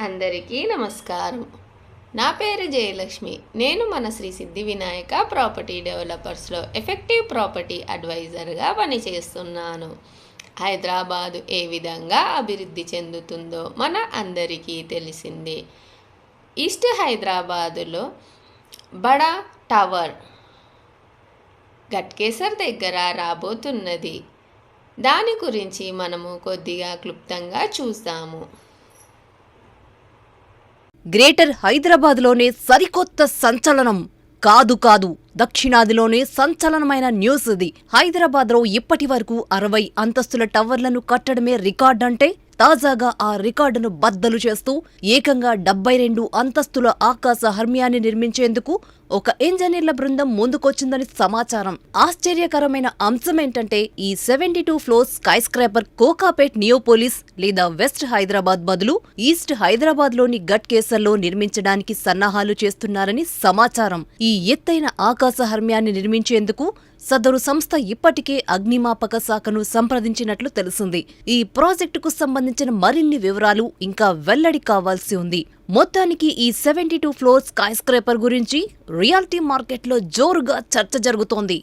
అందరికీ నమస్కారం. నా పేరు జయలక్ష్మి. నేను మన శ్రీ సిద్ధి వినాయక ప్రాపర్టీ డెవలపర్స్లో ఎఫెక్టివ్ ప్రాపర్టీ అడ్వైజర్గా పనిచేస్తున్నాను. హైదరాబాదు ఏ విధంగా అభివృద్ధి చెందుతుందో మన అందరికీ తెలిసిందే. ఈస్ట్ హైదరాబాదులో బడా టవర్ గట్కేసర్ దగ్గర రాబోతున్నది. దాని గురించి మనము కొద్దిగా క్లుప్తంగా చూద్దాము. గ్రేటర్ హైదరాబాద్లోనే సరికొత్త సంచలనం కాదు దక్షిణాదిలోనే సంచలనమైన న్యూస్ ఇది. హైదరాబాద్లో ఇప్పటి వరకు 60 అంతస్తుల టవర్లను కట్టడమే రికార్డంటే తాజాగా ఆ రికార్డును బద్దలు చేస్తూ ఏకంగా 72 అంతస్తుల ఆకాశ హర్మ్యాన్ని నిర్మించేందుకు ఒక ఇంజనీర్ల బృందం ముందుకొచ్చిందని సమాచారం. ఆశ్చర్యకరమైన అంశమేంటంటే ఈ 72 floor sky scraper Kokapet Neopolis లేదా వెస్ట్ హైదరాబాద్ బదులు ఈస్ట్ హైదరాబాద్లోని గట్కేసర్లో నిర్మించడానికి సన్నాహాలు చేస్తున్నారని సమాచారం. ఈ ఎత్తైన ఆకాశ హర్మ్యాన్ని నిర్మించేందుకు సదరు సంస్థ ఇప్పటికే అగ్నిమాపక శాఖను సంప్రదించినట్లు తెలిసింది. ఈ ప్రాజెక్టుకు సంబంధించిన మరిన్ని వివరాలు ఇంకా వెల్లడి కావాల్సి ఉంది. మొత్తానికి ఈ 72 ఫ్లోర్ స్కై స్క్రాపర్ గురించి రియాలిటీ మార్కెట్లో జోరుగా చర్చ జరుగుతోంది.